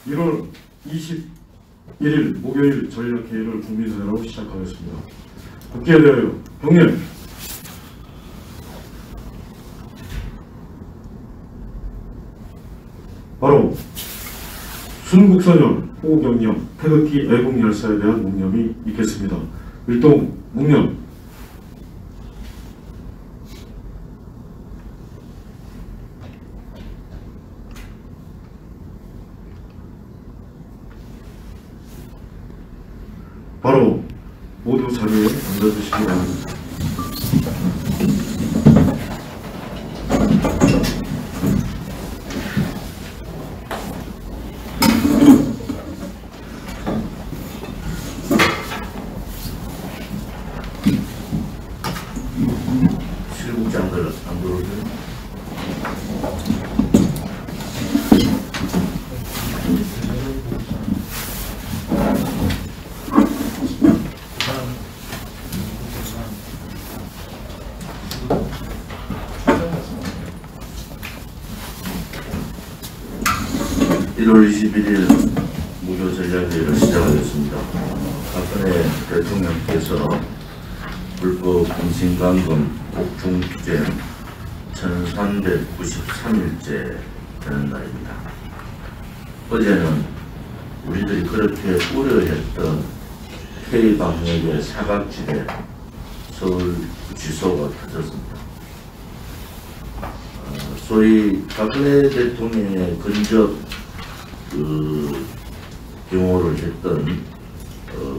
1월 21일 목요일 전략회의를 국민의회로 시작하겠습니다. 국회에 대하여 경례. 바로 순국선열, 호국영령, 태극기 애국열사에 대한 묵념이 있겠습니다. 일동 묵념. 바로 모두 자리에 앉아주시기 바랍니다. 실국장들 안 들어오세요? (1월 21일) 무교 전략회의를 시작하겠습니다. 박근혜 대통령께서 불법 임신감금 옥중투쟁 1393일째 되는 날입니다. 어제는 우리들이 그렇게 우려했던 K방역의 사각지대 서울구치소가 터졌습니다. 소위 박근혜 대통령의 근접 경호를 했던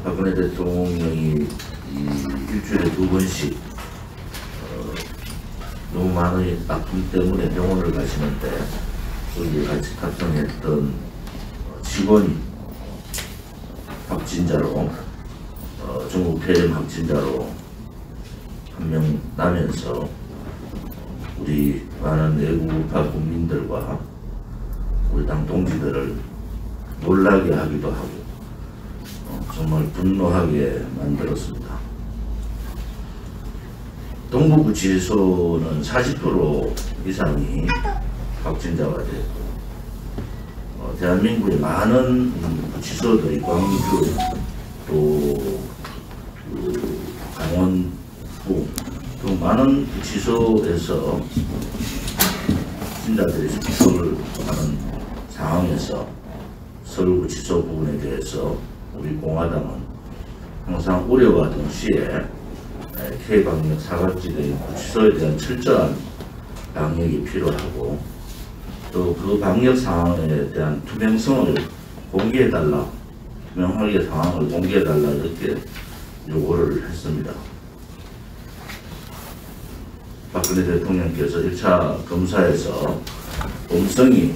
박근혜 대통령이 일주일에 2번씩 너무 많은 아픔 때문에 병원을 가시는데 거기에 같이 탑승했던 직원이 확진자로 중국 폐렴 확진자로 한 명 나면서 우리 많은 애국파 국민들과 우리 당 동지들을 놀라게 하기도 하고 정말 분노하게 만들었습니다. 동부구치소는 40% 이상이 확진자가 되고 대한민국의 많은 구치소들이 광주 또 강원도 또 많은 구치소에서 확진자들이 접촉을 하는 상황에서 서울구치소 부분에 대해서 우리 공화당은 항상 우려와 동시에 K방역 사각지대 구치소에 대한 철저한 방역이 필요하고 또 그 방역 상황에 대한 투명성을 공개해달라, 투명하게 상황을 공개해달라 이렇게 요구를 했습니다. 박근혜 대통령께서 1차 검사에서 음성이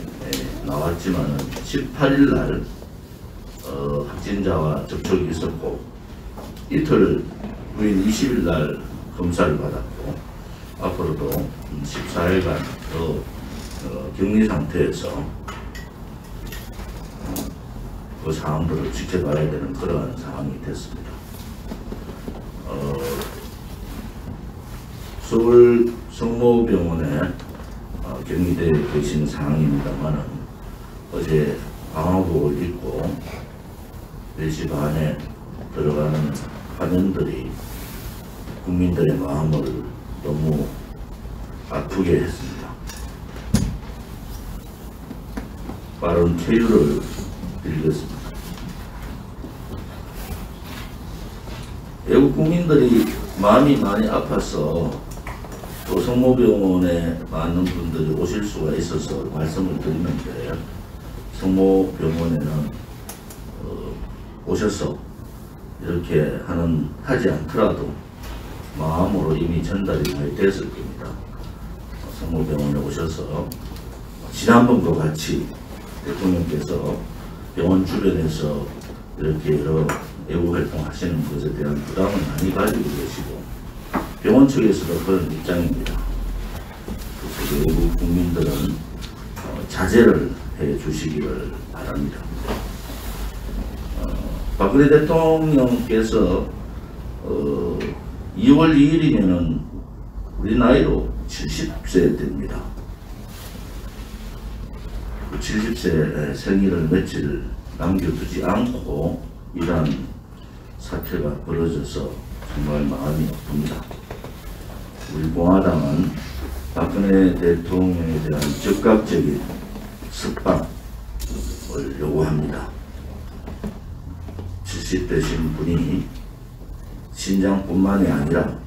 나왔지만 18일 날 확진자와 접촉이 있었고 이틀 후인 20일 날 검사를 받았고 앞으로도 14일간 더 격리 상태에서 그 상황들을 지켜봐야 되는 그러한 상황이 됐습니다. 서울 성모병원에 격리되어 계신 상황입니다만은 어제 방화복을 입고 4시 반에 들어가는 화면들이 국민들의 마음을 너무 아프게 했습니다. 빠른 쾌유를 빌겠습니다. 외국 국민들이 마음이 많이 아파서 또 성모병원에 많은 분들이 오실 수가 있어서 말씀을 드리는데 성모병원에는 오셔서 이렇게 하지 않더라도 마음으로 이미 전달이 많이 됐을 겁니다. 성모병원에 오셔서 지난번과 같이 대통령께서 병원 주변에서 이렇게 여러 애국 활동하시는 것에 대한 부담을 많이 가지고 계시고 병원 측에서도 그런 입장입니다. 그래서 외국 국민들은 자제를 해 주시기를 바랍니다. 박근혜 대통령께서 2월 2일이면은 우리 나이로 70세 됩니다. 70세 생일을 며칠 남겨두지 않고 이러한 사태가 벌어져서 정말 마음이 아픕니다. 우리 공화당은 박근혜 대통령에 대한 즉각적인 석방을 요구합니다. 70대신 분이 신장뿐만이 아니라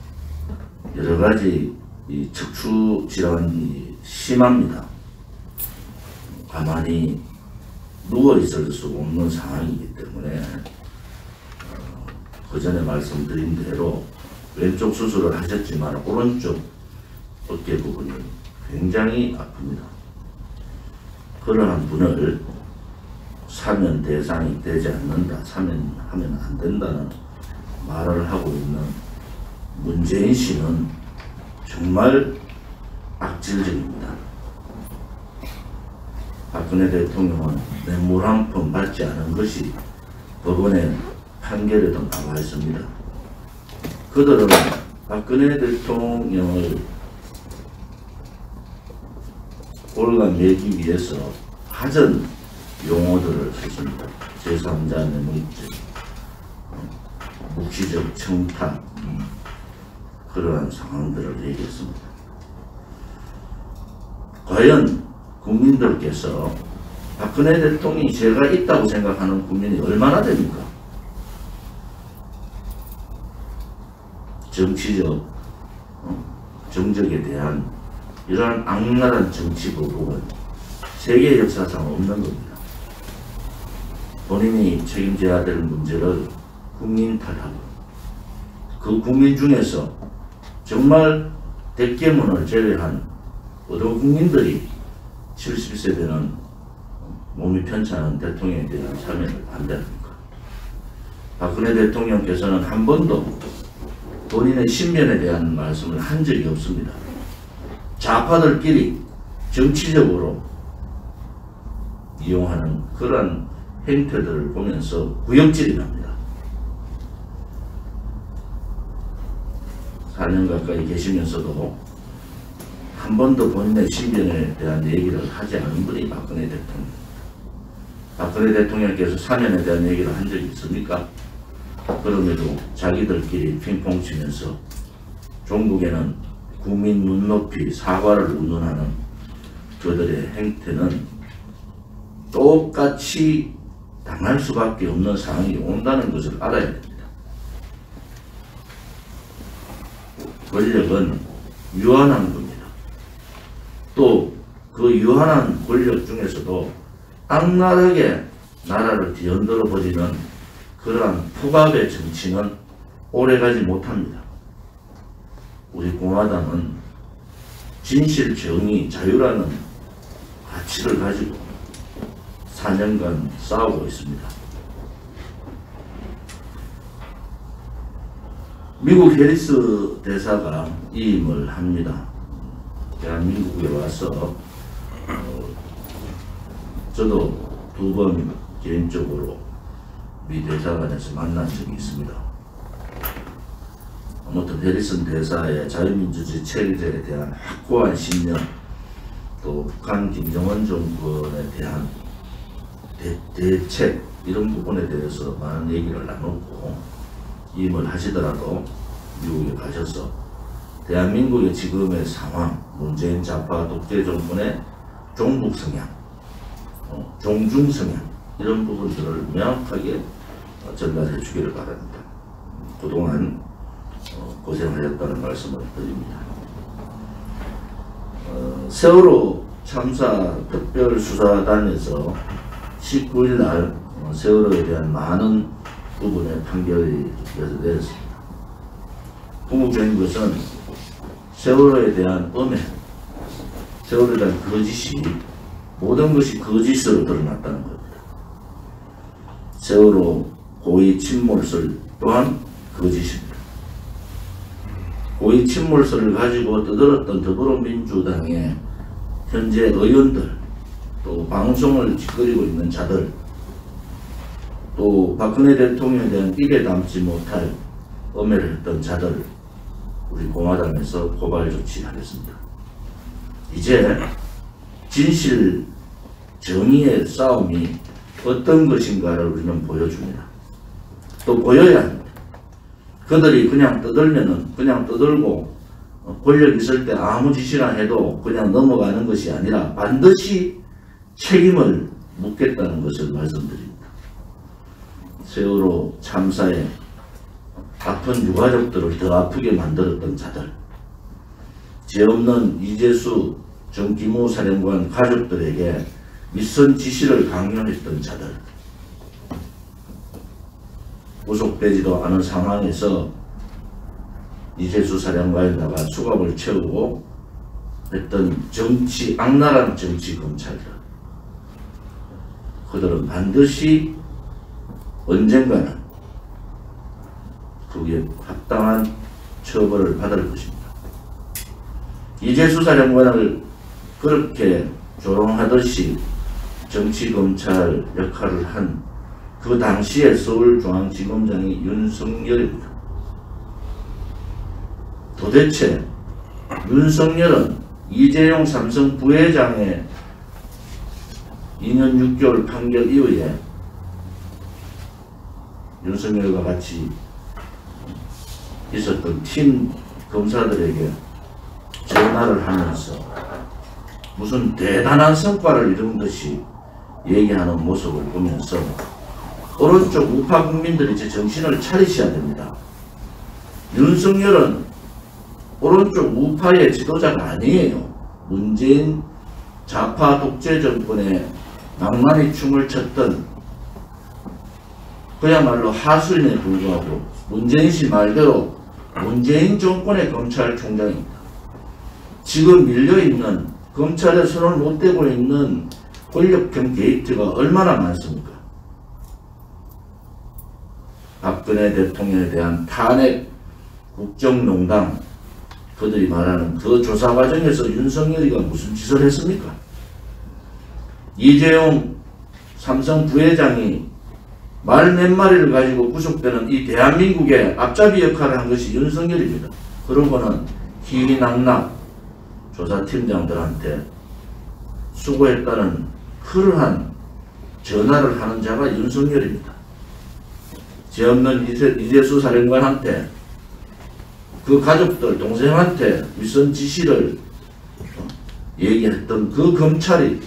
여러 가지 이 척추 질환이 심합니다. 가만히 누워 있을 수 없는 상황이기 때문에 그 전에 말씀드린 대로 왼쪽 수술을 하셨지만 오른쪽 어깨 부분이 굉장히 아픕니다. 그러한 분을 사면 대상이 되지 않는다, 사면하면 안 된다는 말을 하고 있는 문재인 씨는 정말 악질적입니다. 박근혜 대통령은 뇌물 한 푼 받지 않은 것이 법원의 판결에도 나와 있습니다. 그들은 박근혜 대통령을 올가매기 위해서 하전 용어들을 썼습니다. 제3자 뇌물죄, 묵시적 청탁, 그러한 상황들을 얘기했습니다. 과연 국민들께서 박근혜 대통령이 죄가 있다고 생각하는 국민이 얼마나 됩니까? 정치적 정적에 대한 이러한 악랄한 정치 보복은 세계 역사상 없는 겁니다. 본인이 책임져야 될 문제를 국민 탓하고 그 국민 중에서 정말 대깨문을 제외한 어떤 국민들이 70세대는 몸이 편찮은 대통령에 대한 사면을 반대합니까? 박근혜 대통령께서는 한 번도 본인의 신변에 대한 말씀을 한 적이 없습니다. 좌파들끼리 정치적으로 이용하는 그런 행태들을 보면서 구역질이 납니다. 4년 가까이 계시면서도 한 번도 본인의 신변에 대한 얘기를 하지 않은 분이 박근혜 대통령. 박근혜 대통령께서 사면에 대한 얘기를 한 적이 있습니까? 그럼에도 자기들끼리 핑퐁 치면서 종국에는 국민 눈높이 사과를 운운하는 그들의 행태는 똑같이 당할 수밖에 없는 상황이 온다는 것을 알아야 됩니다. 권력은 유한한 겁니다. 또 그 유한한 권력 중에서도 악랄하게 나라를 뒤흔들어 버리는 그러한 폭압의 정치는 오래가지 못합니다. 우리 공화당은 진실, 정의, 자유라는 가치를 가지고 4년간 싸우고 있습니다. 미국 해리스 대사가 이임을 합니다. 대한민국에 와서 저도 2번 개인적으로 미 대사관에서 만난 적이 있습니다. 아무튼 해리슨 대사의 자유민주주의 체제에 대한 확고한 신념, 또 북한 김정은 정권에 대한 대책 이런 부분에 대해서 많은 얘기를 나누고 임을 하시더라도 미국에 가셔서 대한민국의 지금의 상황, 문재인 좌파 독재 정권의 종북 성향, 종중 성향 이런 부분들을 명확하게 전달해 주기를 바랍니다. 그동안 고생하셨다는 말씀을 드립니다. 세월호 참사 특별수사단에서 19일 날 세월호에 대한 많은 부분의 판결이 내렸습니다. 궁극적인 것은 세월호에 대한 음해, 세월호에 대한 거짓이 모든 것이 거짓으로 드러났다는 겁니다. 세월호 고의 침몰설 또한 거짓입니다. 고의 침몰설을 가지고 떠들었던 더불어민주당의 현재 의원들, 또 방송을 짓거리고 있는 자들, 또 박근혜 대통령에 대한 입에 담지 못할 음해를 했던 자들, 우리 공화당에서 고발 조치하겠습니다. 이제 진실 정의의 싸움이 어떤 것인가를 우리는 보여줍니다. 또 보여야 합니다. 그들이 그냥 떠들면은 그냥 떠들고 권력 있을 때 아무 짓이나 해도 그냥 넘어가는 것이 아니라 반드시 책임을 묻겠다는 것을 말씀드립니다. 세월호 참사에 아픈 유가족들을 더 아프게 만들었던 자들, 죄 없는 이재수 정기무 사령관 가족들에게 윗선 지시를 강요했던 자들, 구속되지도 않은 상황에서 이재수 사령관에다가 수갑을 채우고 했던 악랄한 정치 검찰들, 그들은 반드시 언젠가는 그게 합당한 처벌을 받을 것입니다. 이재수 사령관을 그렇게 조롱하듯이 정치검찰 역할을 한 그 당시의 서울중앙지검장이 윤석열입니다. 도대체 윤석열은 이재용 삼성 부회장의 2년 6개월 판결 이후에 윤석열과 같이 있었던 팀 검사들에게 전화를 하면서 무슨 대단한 성과를 이룬 듯이 얘기하는 모습을 보면서 오른쪽 우파 국민들이 이제 정신을 차리셔야 됩니다. 윤석열은 오른쪽 우파의 지도자가 아니에요. 문재인 좌파 독재 정권에 낭만이 춤을 췄던 그야말로 하수인에 불과하고 문재인 씨 말대로 문재인 정권의 검찰총장입니다. 지금 밀려있는 검찰에 손을 못 대고 있는 권력형 게이트가 얼마나 많습니까? 박근혜 대통령에 대한 탄핵 국정농단, 그들이 말하는 그 조사 과정에서 윤석열이가 무슨 짓을 했습니까? 이재용 삼성 부회장이 말 몇 마리를 가지고 구속되는 이 대한민국의 앞잡이 역할을 한 것이 윤석열입니다. 그러고는 희희낙낙 조사팀장들한테 수고했다는 흐르한 전화를 하는 자가 윤석열입니다. 죄 없는 이재수 사령관한테, 그 가족들, 동생한테 윗선 지시를 얘기했던 그 검찰이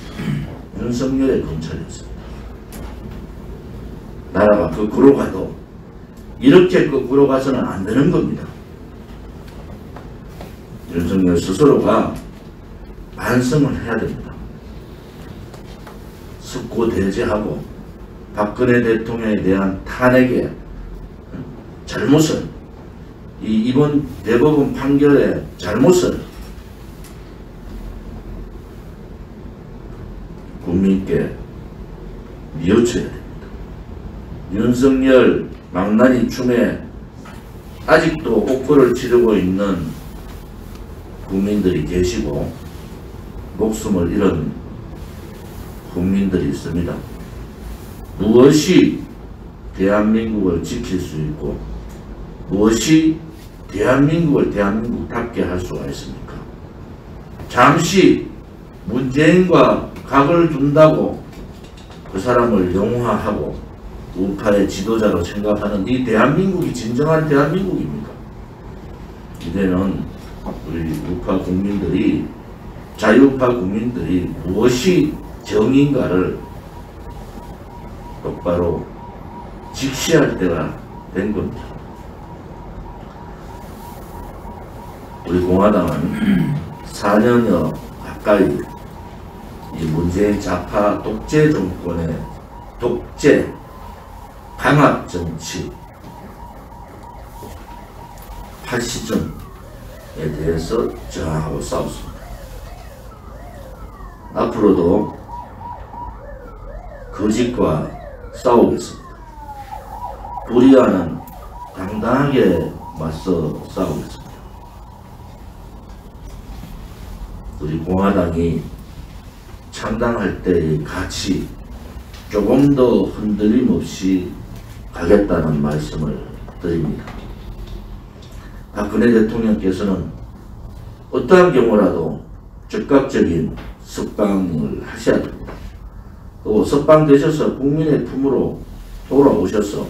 윤석열의 검찰이었습니다. 나라가 거꾸로 가도 이렇게 거꾸로 가서는 안 되는 겁니다. 윤석열 스스로가 반성을 해야 됩니다. 숙고대죄하고 박근혜 대통령에 대한 탄핵의 잘못을, 이번 대법원 판결의 잘못을 국민께 뉘우쳐야 됩니다. 윤석열 망나니 춤에 아직도 옥고를 치르고 있는 국민들이 계시고 목숨을 잃은 국민들이 있습니다. 무엇이 대한민국을 지킬 수 있고 무엇이 대한민국을 대한민국답게 할 수가 있습니까? 잠시 문재인과 각을 둔다고 그 사람을 용화하고 우파의 지도자로 생각하는 이 대한민국이 진정한 대한민국입니까? 이제는 우리 우파 국민들이, 자유우파 국민들이 무엇이 정의인가를 똑바로 직시할 때가 된 겁니다. 우리 공화당은 4년여 가까이 이 문재인 좌파 독재 정권의 독재 강압 정치 파시즘에 대해서 저항하고 싸웠습니다. 앞으로도 거짓과 싸우겠습니다. 불의와는 당당하게 맞서 싸우겠습니다. 우리 공화당이 창당할 때의 가치 조금 더 흔들림 없이 가겠다는 말씀을 드립니다. 박근혜 대통령께서는 어떠한 경우라도 즉각적인 석방을 하셔야 됩니다. 또 석방되셔서 국민의 품으로 돌아오셔서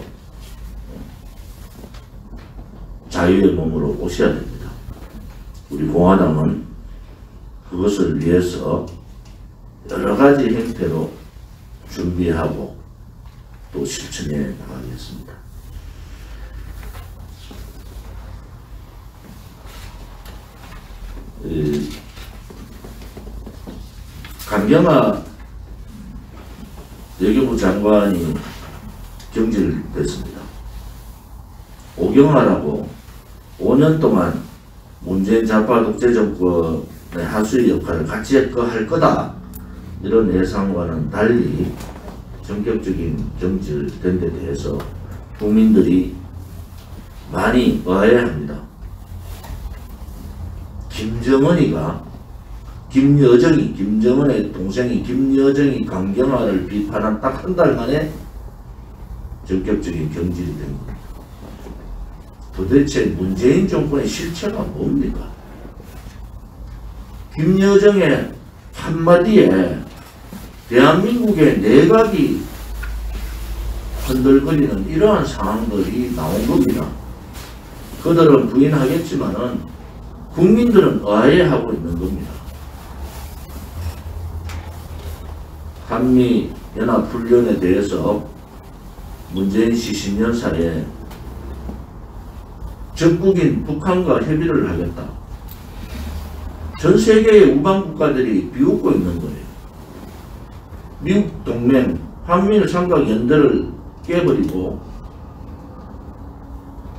자유의 몸으로 오셔야 됩니다. 우리 공화당은 그것을 위해서 여러 가지 형태로 준비하고 또 실천해 나가겠습니다. 강경화 외교부 장관이 경질됐습니다. 오경화라고 5년 동안 문재인 좌파 독재 정권의 하수의 역할을 같이 할 거다, 이런 예상과는 달리 전격적인 경질된 데 대해서 국민들이 많이 의아해합니다. 김정은의 동생이 김여정이 강경화를 비판한 딱 한 달 만에 전격적인 경질이 된 겁니다. 도대체 문재인 정권의 실체가 뭡니까? 김여정의 한마디에 대한민국의 내각이 흔들거리는 이러한 상황들이 나온 겁니다. 그들은 부인하겠지만은 국민들은 의아해하고 있는 겁니다. 한미연합훈련에 대해서 문재인 씨 10년사에 적국인 북한과 협의를 하겠다. 전 세계의 우방 국가들이 비웃고 있는 거예요. 미국 동맹, 한미일 삼각 연대를 깨버리고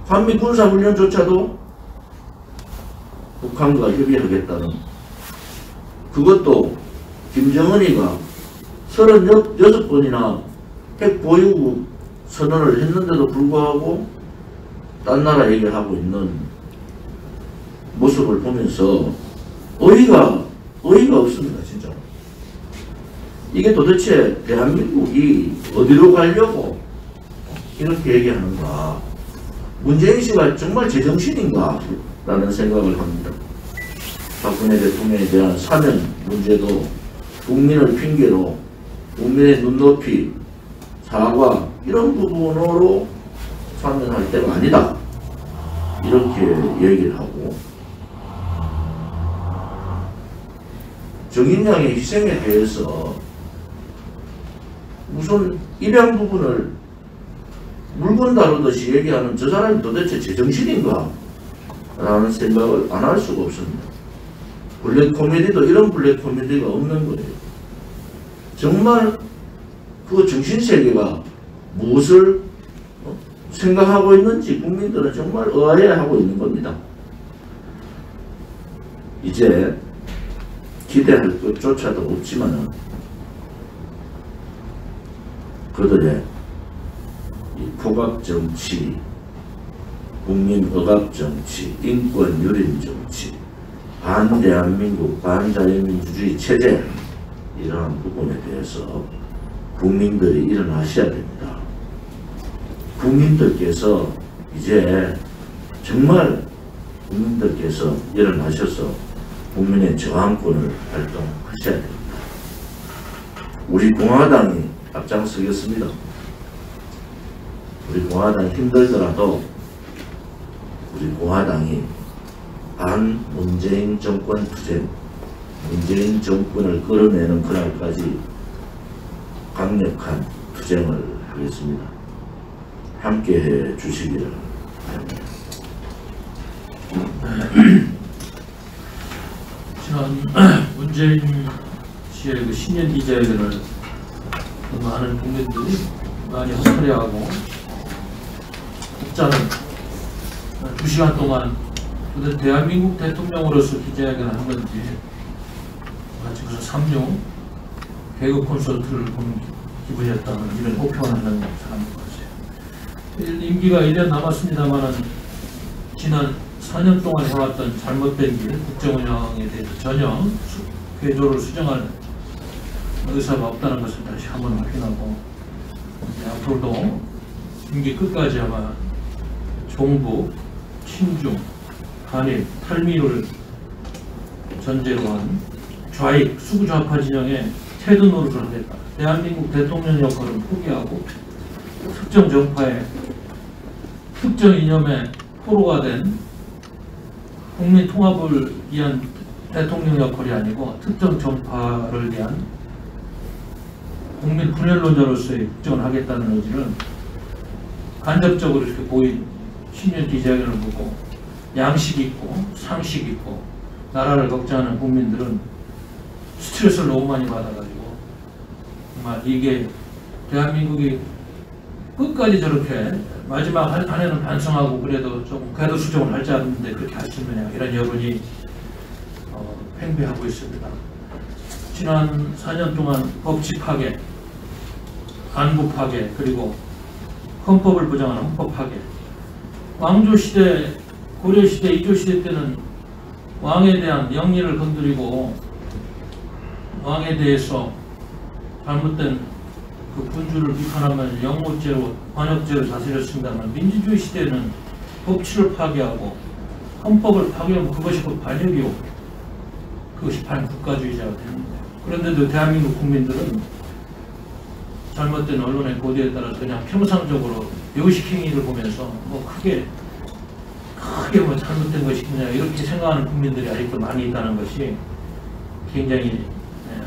한미 군사훈련조차도 북한과 협의하겠다는, 그것도 김정은이가 36번이나 핵 보유 선언을 했는데도 불구하고 딴 나라 얘기하고 있는 모습을 보면서 어이가 없습니다. 진짜. 이게 도대체 대한민국이 어디로 가려고 이렇게 얘기하는가? 문재인 씨가 정말 제정신인가? 라는 생각을 합니다. 박근혜 대통령에 대한 사면 문제도 국민을 핑계로 국민의 눈높이, 사과 이런 부분으로 사면할 때가 아니다, 이렇게 얘기를 하고, 정인양의 희생에 대해서 무슨 입양 부분을 물건 다루듯이 얘기하는 저 사람이 도대체 제정신인가? 라는 생각을 안 할 수가 없습니다. 블랙 코미디도 이런 블랙 코미디가 없는 거예요. 정말 그 정신세계가 무엇을 생각하고 있는지 국민들은 정말 의아해하고 있는 겁니다. 이제 기대할 것조차도 없지만은 그들의 이 포갑정치, 국민억압정치, 인권유린정치, 반대한민국, 반자유민주주의 체제, 이러한 부분에 대해서 국민들이 일어나셔야 됩니다. 국민들께서 이제 정말 국민들께서 일어나셔서 국민의 저항권을 발동하셔야 됩니다. 우리 공화당이 앞장서겠습니다. 우리 공화당이 힘들더라도 우리 공화당이 반문재인 정권 투쟁, 문재인 정권을 끌어내는 그날까지 강력한 투쟁을 하겠습니다. 함께해 주시기를 바랍니다. 지난 문재인 씨의 그 신년 기자회견을 많은 국민들이 많이 헛소리하고 국자는 2시간 동안 도대체 대한민국 대통령으로서 기자회견을 한 건지 마치 무슨 삼류 개그 콘서트를 보는 기분이었다는 이런 호평하는 사람들 같아요. 임기가 1년 남았습니다만은 지난 4년 동안 해왔던 잘못된 길, 국정 운영에 대해서 전혀 궤도를 수정할 의사가 없다는 것을 다시 한번 확인하고, 앞으로도 임기 끝까지 아마 종북, 친중, 반일, 탈미를 전제로 한 좌익, 수구좌파 진영의 테드 노릇을 하겠다. 대한민국 대통령 역할을 포기하고 특정 정파의 특정 이념의 포로가 된 국민 통합을 위한 대통령 역할이 아니고 특정 정파를 위한 국민 분열론자로서의 국정을 하겠다는 의지를 간접적으로 이렇게 보인 신년 기자회견을 보고 양식 있고 상식 있고 나라를 걱정하는 국민들은 스트레스를 너무 많이 받아가지고 정말 이게 대한민국이 끝까지 저렇게 마지막 한 해는 반성하고 그래도 조금 궤도 수정을 할지 않는데 그렇게 할 수 있느냐 이런 여론이 팽배하고 있습니다. 지난 4년 동안 법치 파괴, 안보 파괴, 그리고 헌법을 부정하는 헌법 파괴. 왕조 시대, 고려 시대, 이조 시대 때는 왕에 대한 영리를 건드리고 왕에 대해서 잘못된 그 군주를 비판하면 영모죄로, 관역죄로 다스렸습니다만 민주주의 시대는 법치를 파괴하고 헌법을 파괴하면 그것이 곧 반역이요. 그것이 반국가주의자가 되는 거예요. 그런데도 대한민국 국민들은 잘못된 언론의 보도에 따라서 그냥 평상적으로 요식 행위를 보면서 뭐 크게 뭐 잘못된 것이구나 이렇게 생각하는 국민들이 아직도 많이 있다는 것이 굉장히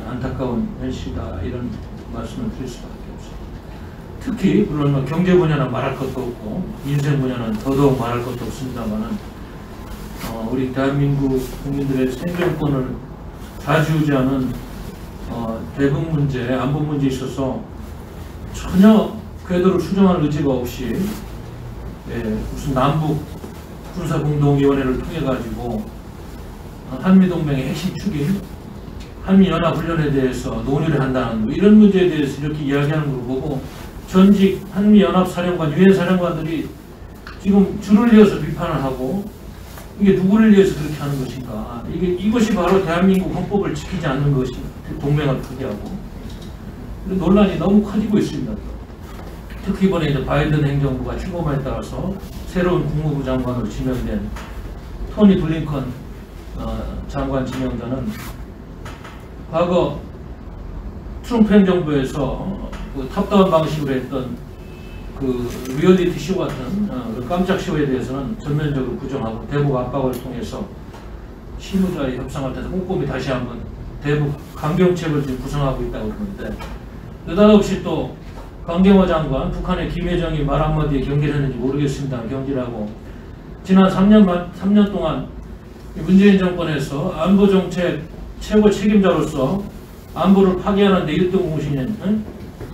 안타까운 현실이다 이런 말씀을 드릴 수밖에 없어요. 특히 물론 뭐 경제 분야는 말할 것도 없고 인생 분야는 더더욱 말할 것도 없습니다만은 우리 대한민국 국민들의 생존권을 좌지우지하는 대북 문제, 안보 문제에 있어서 전혀 궤도를 수정할 의지가 없이 무슨 남북 군사공동위원회를 통해 가지고 한미동맹의 핵심 축인 한미연합훈련에 대해서 논의를 한다는 이런 문제에 대해서 이렇게 이야기하는 걸 보고 전직 한미연합사령관, 유엔사령관들이 지금 줄을 이어서 비판을 하고 이게 누구를 위해서 그렇게 하는 것인가? 이것이 바로 대한민국 헌법을 지키지 않는 것이 동맹을 포기하고 논란이 너무 커지고 있습니다. 특히 이번에 이제 바이든 행정부가 출범에 따라서 새로운 국무부 장관으로 지명된 토니 블링컨 장관 지명자는 과거 트럼프 행정부에서 그 탑다운 방식으로 했던 그 리얼리티 쇼 같은 그 깜짝 쇼에 대해서는 전면적으로 부정하고 대북 압박을 통해서 실무자의 협상을 통해서 꼼꼼히 다시 한번 대북 강경책을 지금 구성하고 있다고 그러는데 느닷없이 또 강경화 장관, 북한의 김여정이 말 한마디에 경계했는지 모르겠습니다. 경질하고 지난 3년 동안 문재인 정권에서 안보정책 최고 책임자로서 안보를 파괴하는 데 1등 공신인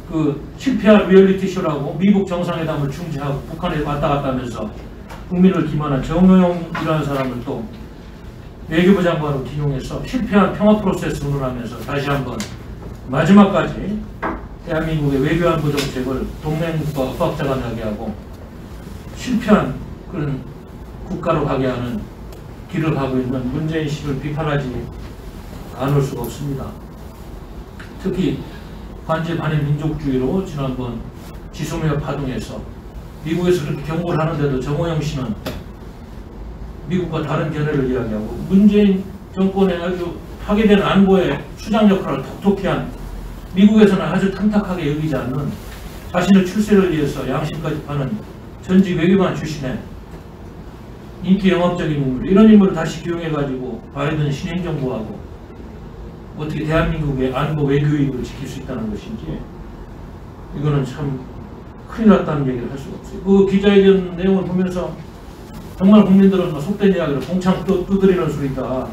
그 실패한 리얼리티 쇼라고 미국 정상회담을 중지하고 북한에 왔다 갔다 하면서 국민을 기만한 정호영이라는 사람을 또 외교부 장관으로 기용해서 실패한 평화 프로세스 운운하면서 다시 한번 마지막까지 대한민국의 외교안보 정책을 동맹국가 엇박자가 나게 하고 실패한 그런 국가로 가게 하는 길을 가고 있는 문재인 씨를 비판하지 않을 수가 없습니다. 특히 관제 반의 민족주의로 지난번 지소미아 파동에서 미국에서 그렇게 경고를 하는데도 정호영 씨는 미국과 다른 견해를 이야기하고 문재인 정권의 아주 파괴된 안보의 수장 역할을 톡톡히 한 미국에서는 아주 탐탁하게 여기지 않는 자신의 출세를 위해서 양심까지 파는 전직 외교관 출신의 인기 영합적인 인물 이런 인물을 다시 기용해가지고 바이든 신행정부하고 어떻게 대한민국의 안보 외교 이익을 지킬 수 있다는 것인지 이거는 참 큰일 났다는 얘기를 할 수가 없어요. 그 기자회견 내용을 보면서 정말 국민들은 뭐 속된 이야기를 공창 두드리는 소리다.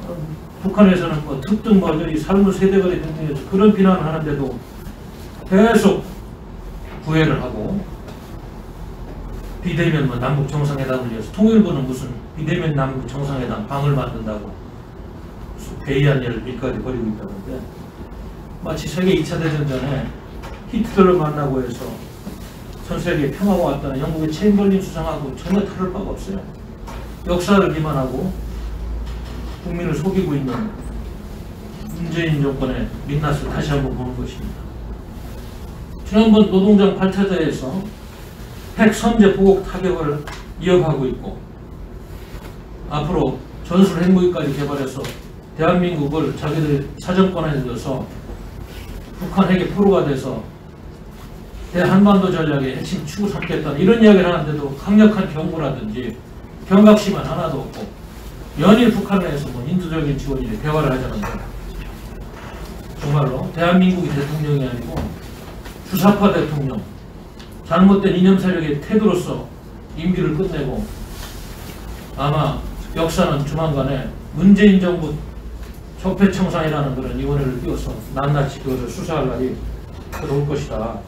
북한에서는 뭐 특등 버전이 삶의 세대거리 등등해서 그런 비난을 하는데도 계속 구애를 하고 비대면 뭐 남북 정상회담을 위해서 통일부는 무슨 비대면 남북 정상회담 방을 만든다고 괴이한 일까지 벌이고 있다는데 마치 세계 2차 대전 전에 히틀러를 만나고 해서 전 세계에 평화가 왔다는 영국의 체인벌린 수상하고 전혀 다를 바가 없어요. 역사를 기만하고 국민을 속이고 있는 문재인 정권의 민낯을 다시 한번 보는 것입니다. 지난번 노동장 8차대에서 핵 선제 보복 타격을 이어가고 있고 앞으로 전술 핵무기까지 개발해서 대한민국을 자기들 사정권에 들어서 북한 핵의 포로가 돼서 대한반도 전략의 핵심 축을 삼겠다는 이런 이야기를 하는데도 강력한 경고라든지 경각심은 하나도 없고 연일 북한에서 뭐 인도적인 지원이나 대화를 하자는데 정말로 대한민국이 대통령이 아니고 주사파 대통령, 잘못된 이념 세력의 태도로서 임기를 끝내고 아마 역사는 조만간에 문재인 정부 적폐청산이라는 그런 위원회를 띄워서 낱낱이 그것을 수사할 날이 들어올 것이다.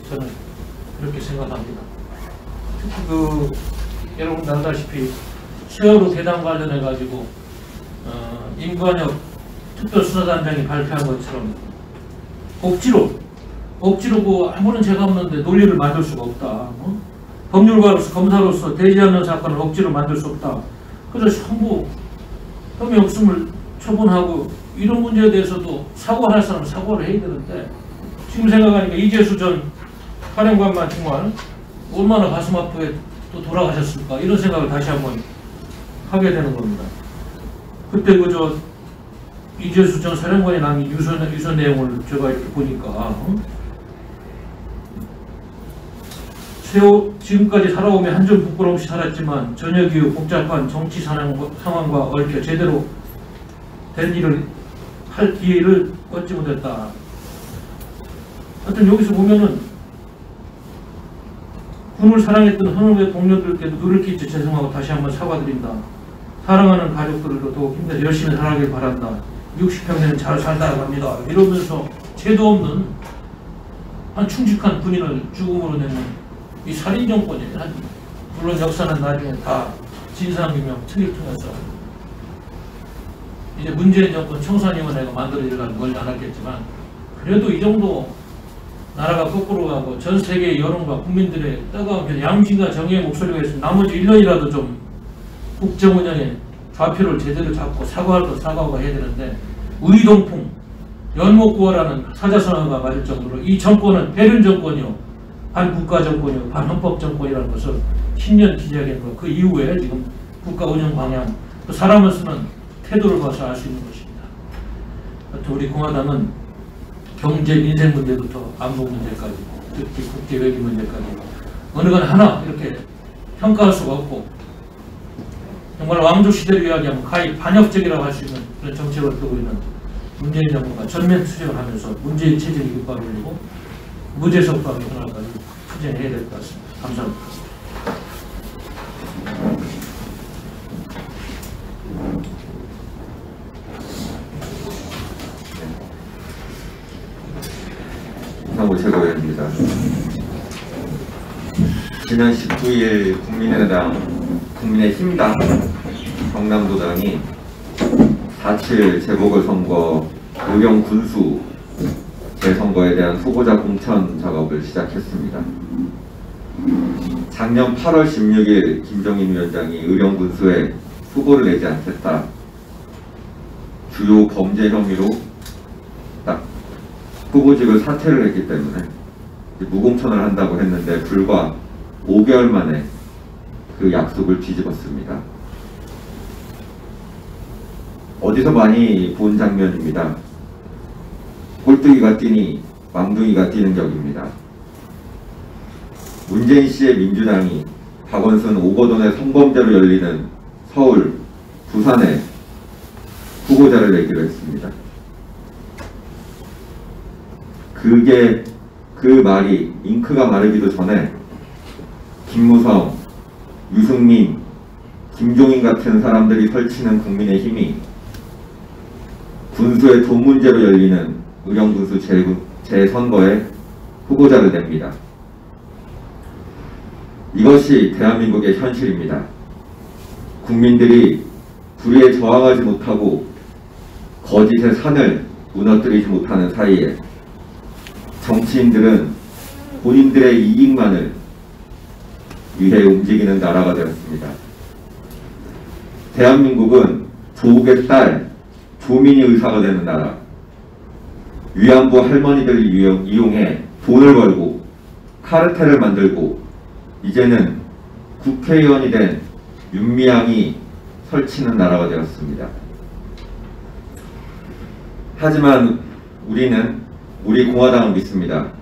저는 그렇게 생각합니다. 특히 여러분 알다시피 세월호 괴담 관련해 가지고 임관혁 특별수사단장이 발표한 것처럼 억지로 아무런 죄가 없는데 논리를 만들 수가 없다. 법률가로서 검사로서 되지 않는 사건을 억지로 만들 수 없다. 그래서 전부 혐의 없음을 처분하고 이런 문제에 대해서도 사과할 사람은 사과를 해야 되는데 지금 생각하니까 이재수 전 사령관만 정말 얼마나 가슴 아프게 또 돌아가셨을까 이런 생각을 다시 한번 하게 되는 겁니다. 그때 그저 이재수 전 사령관이 남긴 유서 내용을 제가 이렇게 보니까 지금까지 살아오며 한 점 부끄럼 없이 살았지만 저녁 이후 복잡한 정치 상황과 얽혀 제대로 된 일을 할 기회를 얻지 못했다. 하여튼 여기서 보면은 군을 사랑했던 헌업의 동료들께도 누를 끼쳐 죄송하고 다시 한번 사과드린다. 사랑하는 가족들도 더욱 힘내서 열심히 살아가길 바란다. 60평생은 잘 살다 갑니다. 이러면서 죄도 없는 한 충직한 군인을 죽음으로 내는 이 살인 정권이에요. 물론 역사는 나중에 다 진상규명 특위를 통해서 이제 문재인 정권 청산위원회가 만들어지려는 걸 않았겠지만 그래도 이 정도 나라가 거꾸로 가고 전 세계의 여론과 국민들의 뜨거운 양심과 정의의 목소리가 있으면 나머지 1년이라도 좀 국정 운영에 좌표를 제대로 잡고 사과할 것 사과하고 해야 되는데 의동풍, 연목구호라는 사자성어가 맞을 정도로 이 정권은 배륜 정권이요, 반국가 정권이요, 반헌법 정권이라는 것을 10년 기재하겠고 그 이후에 지금 국가 운영 방향, 또 사람을 쓰는 태도를 봐서 알 수 있는 것입니다. 우리 공화당은 경제, 민생 문제부터 안보 문제까지, 특히 국제 외교 문제까지 어느 건 하나 이렇게 평가할 수가 없고 정말 왕조 시대를 이야기하면 가히 반역적이라고 할 수 있는 그런 정책을 펴고 있는 문재인 정부가 전면 투쟁을 하면서 문재인 체제를 이급발 올리고 무죄석방의 현황까지 투쟁해야 될 것 같습니다. 감사합니다. 이상호 최고위원입니다. 지난 19일 국민의힘당 경남도당이 4.7 재보궐선거 의령 군수 재선거에 대한 후보자 공천 작업을 시작했습니다. 작년 8월 16일 김정인 위원장이 의령 군수에 후보를 내지 않겠다, 주요 범죄 혐의로 딱 후보직을 사퇴를 했기 때문에 무공천을 한다고 했는데 불과 5개월 만에 그 약속을 뒤집었습니다. 어디서 많이 본 장면입니다. 꼴뚜기가 뛰니 망둥이가 뛰는 격입니다. 문재인 씨의 민주당이 박원순 오거돈의 성범죄로 열리는 서울, 부산에 후보자를 내기로 했습니다. 그 말이 잉크가 마르기도 전에 김무성, 유승민, 김종인 같은 사람들이 설치는 국민의힘이 군수의 돈 문제로 열리는 의령군수 재선거에 후보자를 냅니다. 이것이 대한민국의 현실입니다. 국민들이 불의에 저항하지 못하고 거짓의 산을 무너뜨리지 못하는 사이에 정치인들은 본인들의 이익만을 위해 움직이는 나라가 되었습니다. 대한민국은 조국의 딸 조민이 의사가 되는 나라, 위안부 할머니들을 이용해 돈을 벌고 카르텔을 만들고 이제는 국회의원이 된 윤미향이 설치는 나라가 되었습니다. 하지만 우리는 우리 공화당은 믿습니다.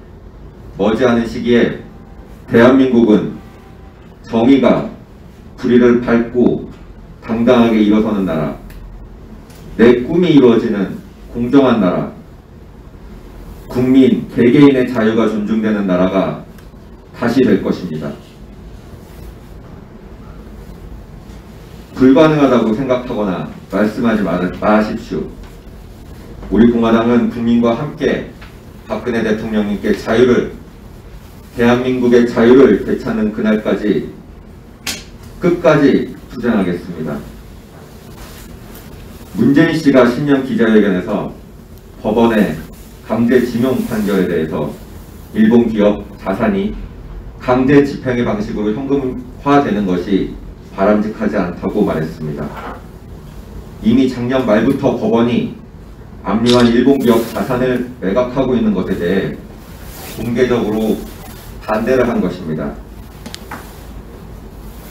머지않은 시기에 대한민국은 정의가 불의를 밟고 당당하게 일어서는 나라, 내 꿈이 이루어지는 공정한 나라, 국민 개개인의 자유가 존중되는 나라가 다시 될 것입니다. 불가능하다고 생각하거나 말씀하지 마십시오. 우리 공화당은 국민과 함께 박근혜 대통령님께 대한민국의 자유를 되찾는 그날까지 끝까지 투쟁하겠습니다. 문재인 씨가 신년 기자회견에서 법원의 강제징용 판결에 대해서 일본 기업 자산이 강제 집행의 방식으로 현금화되는 것이 바람직하지 않다고 말했습니다. 이미 작년 말부터 법원이 압류한 일본 기업 자산을 매각하고 있는 것에 대해 공개적으로 반대를 한 것입니다.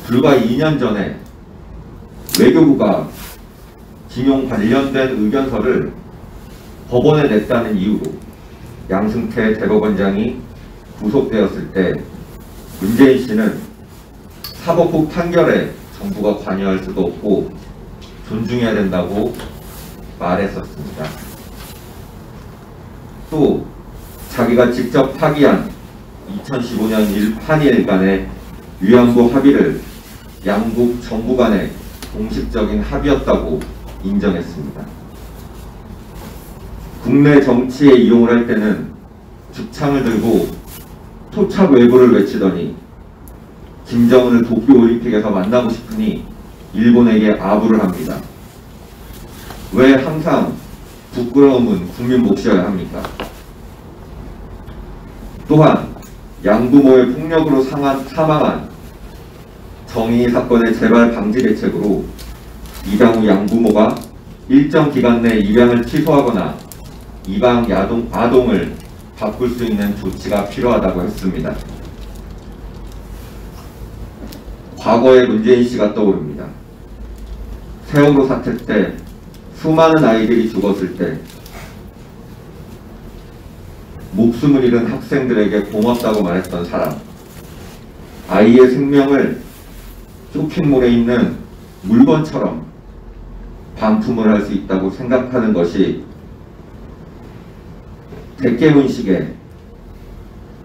불과 2년 전에 외교부가 징용 관련된 의견서를 법원에 냈다는 이유로 양승태 대법원장이 구속되었을 때 문재인 씨는 사법부 판결에 정부가 관여할 수도 없고 존중해야 된다고 말했었습니다. 또 자기가 직접 파기한 2015년 한일 간의 위안부 합의를 양국 정부 간의 공식적인 합의였다고 인정했습니다. 국내 정치에 이용을 할 때는 죽창을 들고 토착 외부를 외치더니 김정은을 도쿄올림픽에서 만나고 싶으니 일본에게 아부를 합니다. 왜 항상 부끄러움은 국민 몫이어야 합니까? 또한 양부모의 폭력으로 사망한 정의 사건의 재발 방지 대책으로 입양 후 양부모가 일정 기간 내 입양을 취소하거나 입양 아동을 바꿀 수 있는 조치가 필요하다고 했습니다. 과거의 문재인 씨가 떠오릅니다. 세월호 사태 때 수많은 아이들이 죽었을 때 목숨을 잃은 학생들에게 고맙다고 말했던 사람, 아이의 생명을 쇼핑몰에 있는 물건처럼 반품을 할 수 있다고 생각하는 것이 백계문식의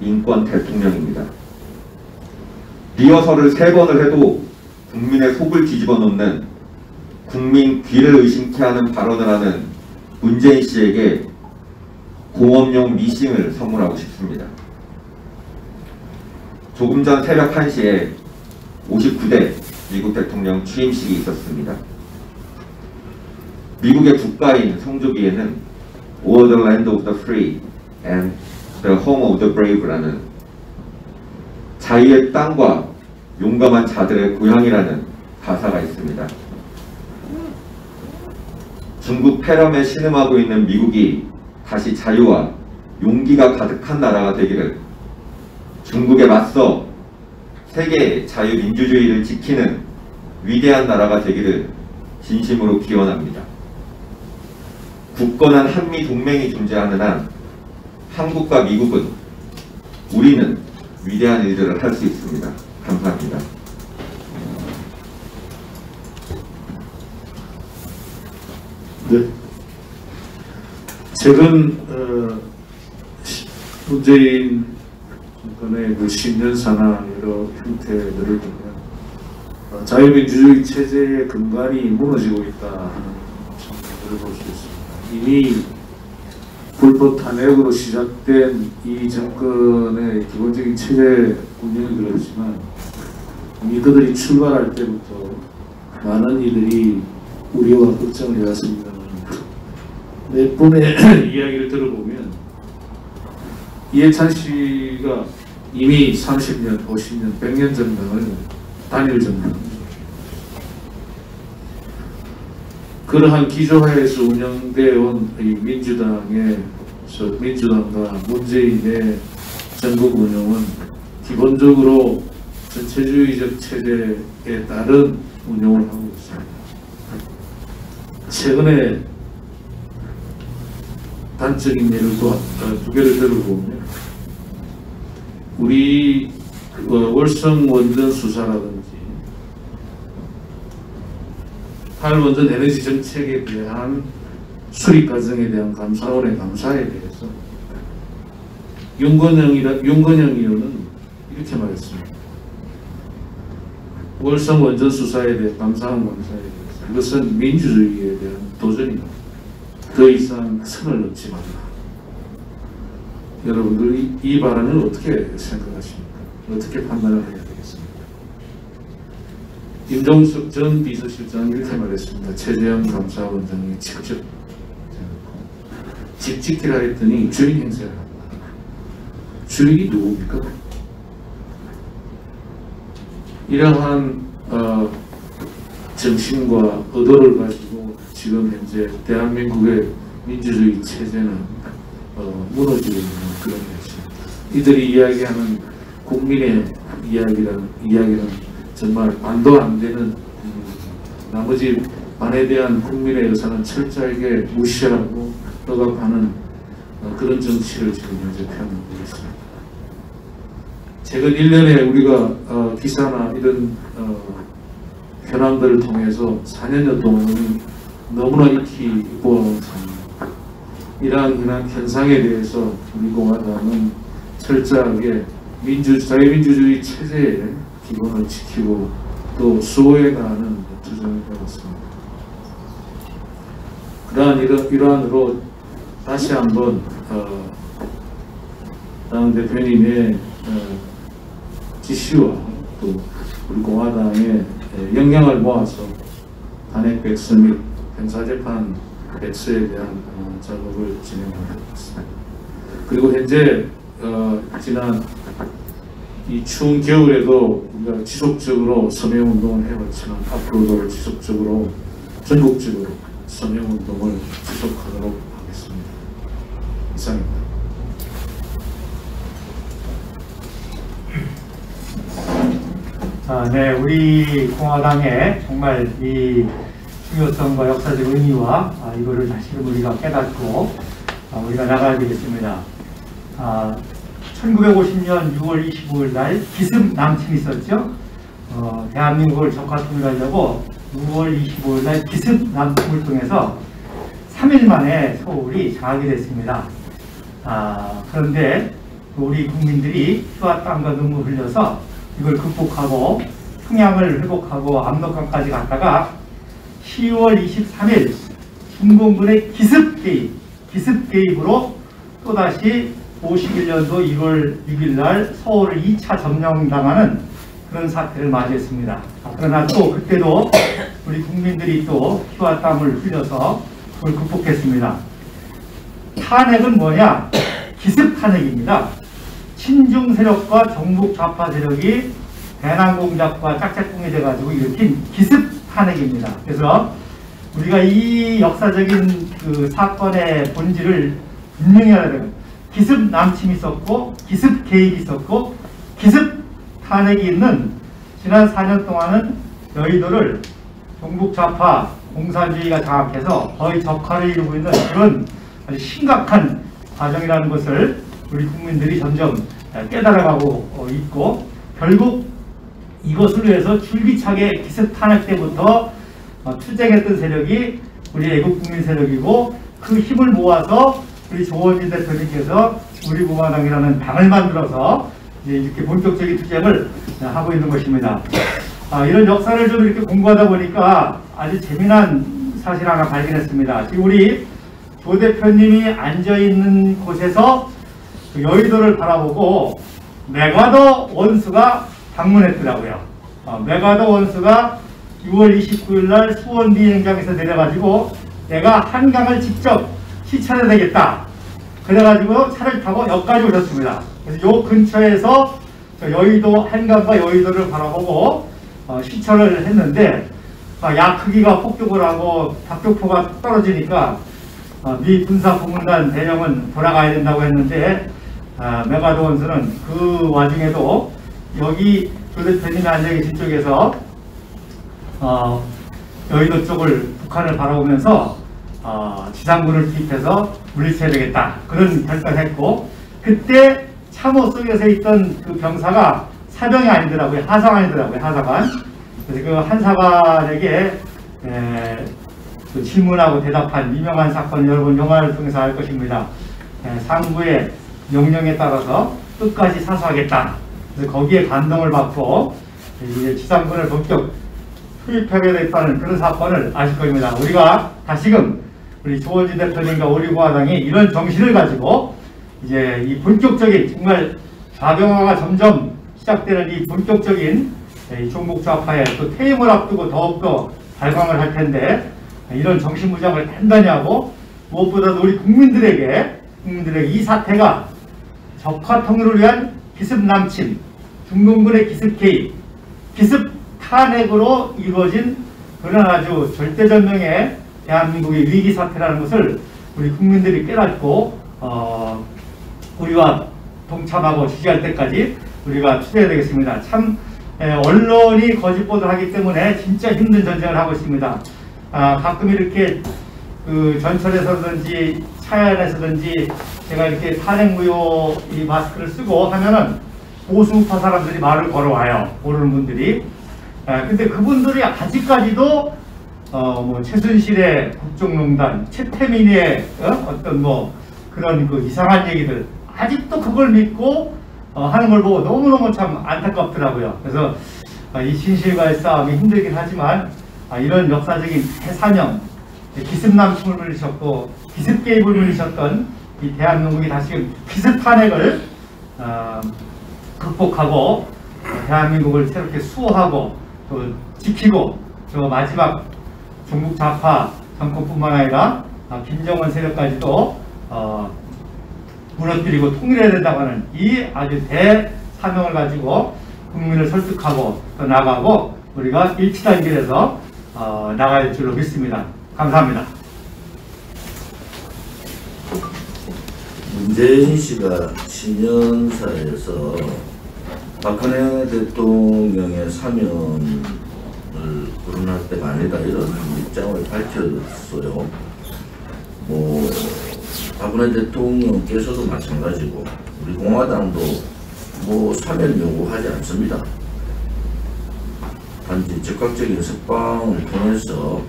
인권 대통령입니다. 리허설을 3번을 해도 국민의 속을 뒤집어 놓는, 국민 귀를 의심케 하는 발언을 하는 문재인 씨에게 공업용 미싱을 선물하고 싶습니다. 조금 전 새벽 1시에 59대 미국 대통령 취임식이 있었습니다. 미국의 국가인 성조기에는 O'er the land of the free and the home of the brave라는 자유의 땅과 용감한 자들의 고향이라는 가사가 있습니다. 중국 폐렴에 신음하고 있는 미국이 다시 자유와 용기가 가득한 나라가 되기를, 중국에 맞서 세계의 자유민주주의를 지키는 위대한 나라가 되기를 진심으로 기원합니다. 굳건한 한미동맹이 존재하는 한 한국과 미국은, 우리는 위대한 일들을 할 수 있습니다. 감사합니다. 네. 최근 문재인 정권의 그 신년사나 여러 형태들을 보면 자유민주주의 체제의 근간이 무너지고 있다 하는 점들을 볼 수 있습니다. 이미 불법 탄핵으로 시작된 이 정권의 기본적인 체제 운영이 그렇지만 이미 그들이 출발할 때부터 많은 이들이 우려와 걱정을 해왔습니다. 몇 분의 이야기를 들어보면 이해찬 씨가 이미 30년, 50년, 100년 정당을 단일 정당, 그러한 기조하에서 운영되어 온 이 민주당과 문재인의 전국 운영은 기본적으로 전체주의적 체제에 따른 운영을 하고 있습니다. 최근에 단적인 예를 두 개를 들어보면 우리 월성 원전 수사라든지 탈원전 에너지 정책에 대한 수립 과정에 대한 감사원의 감사에 대해서 윤건영 의원은 이렇게 말했습니다. 월성 원전 수사에 대해 감사원 감사에 대해서 이것은 민주주의에 대한 도전이다. 더 이상 선을 넘지 말라. 여러분들이 이 발언을 어떻게 생각하십니까? 어떻게 판단을 해야 되겠습니까? 임종석 전 비서실장이 이렇게 말했습니다. 최재형 감사원장이 직접 집 지키라 했더니 주인 행세를 한다. 주인이 누굽니까? 이러한 정신과 의도를 가지고 지금 현재 대한민국의 민주주의 체제는 무너지고 있는 그런 것입니다. 이들이 이야기하는 국민의 이야기는 정말 반도 안 되는 나머지 반에 대한 국민의 의사는 철저하게 무시하고 억압하는 그런 정치를 지금 현재 펴고 있습니다. 최근 1년에 우리가 기사나 이런 현황들을 통해서 4년여 동안 너무나 익히 보아온 상황입니다. 이러한 현상에 대해서 우리 공화당은 철저하게 자유민주주의 체제의 기본을 지키고 또 수호해 나가는 투쟁을 해왔습니다. 그러한 일환으로 다시 한번 당 대표님의 지시와 또 우리 공화당의 역량을 모아서 탄핵 백서 및 형사재판 백서에 대한 작업을 진행하고 있습니다. 그리고 현재 지난 이 추운 겨울에도 우리가 지속적으로 서명운동을 해왔지만 앞으로도 지속적으로 전국적으로 서명운동을 지속하도록 하겠습니다. 이상입니다. 네, 우리 공화당의 정말 이 중요성과 역사적 의미와 이거를 다시금 우리가 깨닫고 우리가 나가야 되겠습니다. 1950년 6월 25일 날 기습 남침이 있었죠. 대한민국을 적화통일하려고 6월 25일 날 기습 남침을 통해서 3일 만에 서울이 장악이 됐습니다. 그런데 우리 국민들이 피와 땀과 눈물 흘려서 이걸 극복하고 평양을 회복하고 압록강까지 갔다가 10월 23일 중공군의 기습 개입으로 또다시 51년도 1월 6일 날 서울을 2차 점령당하는 그런 사태를 맞이했습니다. 그러나 또 그때도 우리 국민들이 또 피와 땀을 흘려서 그걸 극복했습니다. 탄핵은 뭐냐? 기습 탄핵입니다. 친중 세력과 정북 좌파 세력이 대남 공작과 짝짝꿍이 돼가지고 일으킨 기습 탄핵입니다. 그래서 우리가 이 역사적인 그 사건의 본질을 분명히 알아야 돼요. 기습 남침이 있었고 기습 개입이 있었고 기습 탄핵이 있는 지난 4년 동안은 여의도를 정북 좌파 공산주의가 장악해서 거의 적화를 이루고 있는 그런 아주 심각한 과정이라는 것을 우리 국민들이 점점 깨달아가고 있고 결국 이것을 위해서 줄기차게 기습 탄핵 때부터 투쟁했던 세력이 우리 애국국민 세력이고 그 힘을 모아서 우리 조원진 대표님께서 우리 공화당이라는 당을 만들어서 이렇게 본격적인 투쟁을 하고 있는 것입니다. 이런 역사를 좀 이렇게 공부하다 보니까 아주 재미난 사실 하나 발견했습니다. 지금 우리 조 대표님이 앉아있는 곳에서 여의도를 바라보고 메가더 원수가 방문했더라고요. 메가더 원수가 6월 29일 날 수원 비행장에서 내려가지고 내가 한강을 직접 시찰해야 되겠다. 그래가지고 차를 타고 역까지 오셨습니다. 그래서 요 근처에서 여의도 한강과 여의도를 바라보고 시찰을 했는데 약 크기가 폭격을 하고 박격포가 떨어지니까 미 군사부문단 대령은 돌아가야 된다고 했는데 메가더 원수는 그 와중에도 여기 조 대표님이 앉아계신 쪽에서 여의도 쪽을 북한을 바라보면서 지상군을 투입해서 물리쳐야 되겠다. 그런 결정했고, 그때 참호 속에서 있던 그 병사가 사병이 아니더라고요. 하사관이더라고요. 하사관. 그래서 그 한사관에게 그 질문하고 대답한 유명한 사건, 여러분 영화를 통해서 알 것입니다. 상부의 명령에 따라서 끝까지 사수하겠다. 그래서 거기에 감동을 받고 이제 지상군을 본격 투입하게 됐다는 그런 사건을 아실 겁니다. 우리가 다시금 우리 조원진 대표님과 우리 공화당이 이런 정신을 가지고 이제 이 본격적인 정말 좌병화가 점점 시작되는 이 본격적인 이 종북 좌파의 또 퇴임을 앞두고 더욱더 발광을 할 텐데, 이런 정신무장을 단단히 하고 무엇보다도 우리 국민들에게 이 사태가 적화 통일을 위한 기습 남침, 중공군의 기습 개입, 기습 탄핵으로 이루어진 그런 아주 절대전명의 대한민국의 위기 사태라는 것을 우리 국민들이 깨닫고 우리와 동참하고 지지할 때까지 우리가 투쟁해야 되겠습니다. 참 언론이 거짓 보도하기 때문에 진짜 힘든 전쟁을 하고 있습니다. 가끔 이렇게 그 전철에서든지 차 안에서든지 제가 이렇게 탄핵무효 이 마스크를 쓰고 하면은 보수우파 사람들이 말을 걸어와요. 모르는 분들이. 근데 그분들이 아직까지도 뭐 최순실의 국정농단, 최태민의 어떤 뭐 그런 그 이상한 얘기들 아직도 그걸 믿고 하는 걸 보고 너무너무 참 안타깝더라고요. 그래서 이 진실과의 싸움이 힘들긴 하지만 이런 역사적인 대사명, 기습남침을 물리셨고 기습 개입을 물리셨던 이 대한민국이 다시금 기습 탄핵을 극복하고 대한민국을 새롭게 수호하고 또 지키고 저 마지막 종북 좌파 정권뿐만 아니라 김정은 세력까지도 무너뜨리고 통일해야 된다고 하는 이 아주 대사명을 가지고 국민을 설득하고 또 나가고 우리가 일치단결해서 나가야 될 줄로 믿습니다. 감사합니다. 문재인 씨가 신년사에서 박근혜 대통령의 사면을 거론할 때가 아니다 이런 입장을 밝혔어요. 뭐 박근혜 대통령께서도 마찬가지고 우리 공화당도 뭐 사면 요구하지 않습니다. 단지 즉각적인 석방을 통해서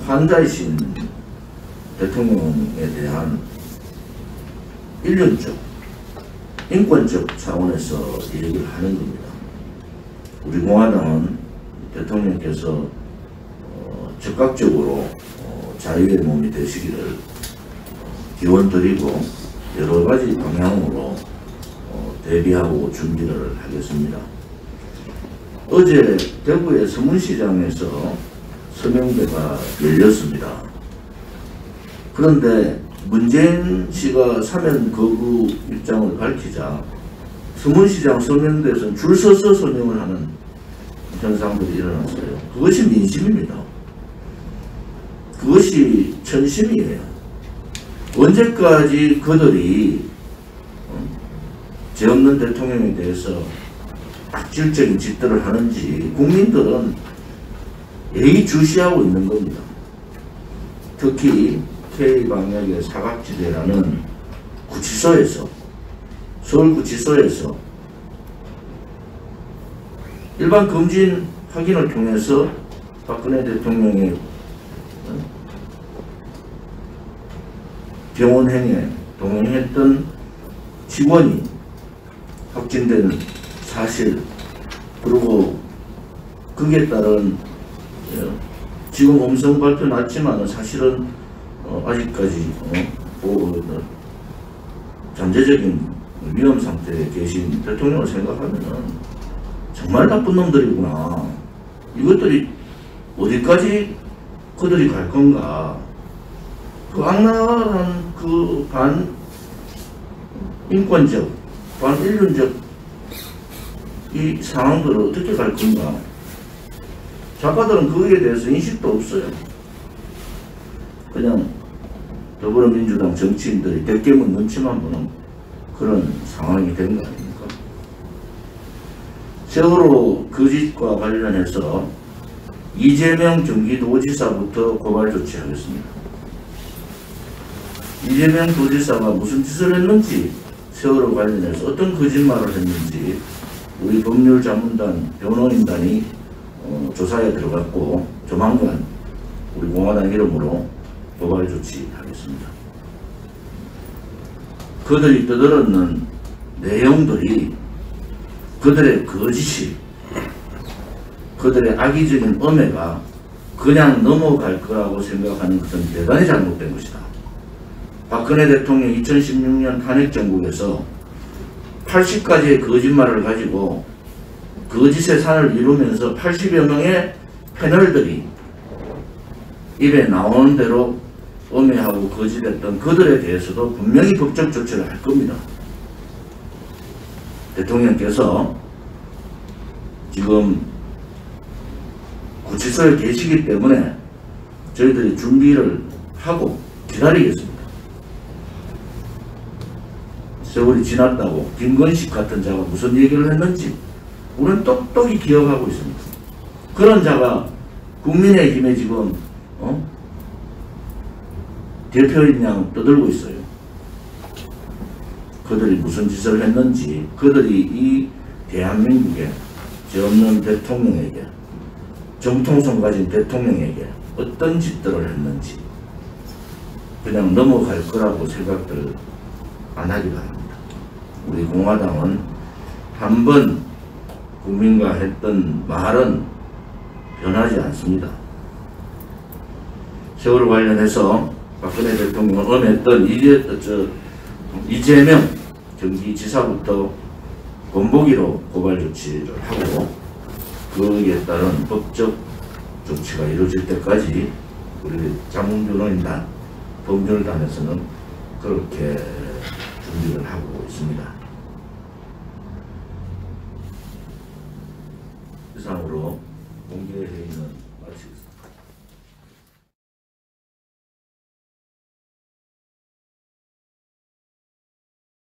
환자이신 대통령에 대한 인륜적, 인권적 차원에서 얘기를 하는 겁니다. 우리 공화당은 대통령께서 즉각적으로 자유의 몸이 되시기를 기원드리고 여러 가지 방향으로 대비하고 준비를 하겠습니다. 어제 대구의 서문시장에서 서명대가 열렸습니다. 그런데 문재인 씨가 사면 거부 입장을 밝히자 서문시장 서명대에서는 줄 서서 서명을 하는 현상들이 일어났어요. 그것이 민심입니다. 그것이 천심이에요. 언제까지 그들이 죄 없는 대통령에 대해서 악질적인 짓들을 하는지 국민들은 예의주시하고 있는 겁니다. 특히 K방역의 사각지대라는 구치소에서, 서울구치소에서 일반 검진 확인을 통해서 박근혜 대통령의 병원행에 동행했던 직원이 확진된 사실, 그리고 거기에 따른 지금 음성 발표 났지만 사실은 아직까지 잠재적인 위험 상태에 계신 대통령을 생각하면 정말 나쁜 놈들이구나. 이것들이 어디까지 그들이 갈 건가. 그 악랄한 그 반인권적, 반인륜적 이 상황들을 어떻게 갈 건가. 작가들은 거기에 대해서 인식도 없어요. 그냥 더불어민주당 정치인들이 대깨문 눈치만 보는 그런 상황이 된 거 아닙니까? 세월호 거짓과 관련해서 이재명 경기도지사부터 고발 조치하겠습니다. 이재명 도지사가 무슨 짓을 했는지, 세월호 관련해서 어떤 거짓말을 했는지 우리 법률자문단 변호인단이 조사에 들어갔고 조만간 우리 공화당 이름으로 고발 조치하겠습니다. 그들이 떠들었는 내용들이 그들의 거짓이, 그들의 악의적인 음해가 그냥 넘어갈 거라고 생각하는 것은 대단히 잘못된 것이다. 박근혜 대통령 2016년 탄핵정국에서 80가지의 거짓말을 가지고 거짓의 산을 이루면서 80여 명의 패널들이 입에 나오는 대로 음해하고 거짓했던 그들에 대해서도 분명히 법적 조치를 할 겁니다. 대통령께서 지금 구치소에 계시기 때문에 저희들이 준비를 하고 기다리겠습니다. 세월이 지났다고 김건식 같은 자가 무슨 얘기를 했는지 우리는 똑똑히 기억하고 있습니다. 그런 자가 국민의힘에 지금 대표인 양 떠들고 있어요. 그들이 무슨 짓을 했는지, 그들이 이 대한민국에 죄 없는 대통령에게, 정통성 가진 대통령에게 어떤 짓들을 했는지 그냥 넘어갈 거라고 생각들 안 하기 바랍니다. 우리 공화당은 한번 국민과 했던 말은 변하지 않습니다. 세월호 관련해서 박근혜 대통령을 음했던 이재명 경기지사부터 본보기로 고발 조치를 하고 거기에 따른 법적 조치가 이루어질 때까지 우리 자문변호인단, 법률단에서는 그렇게 준비를 하고 있습니다. 이상으로 공개회의는 마치겠습니다.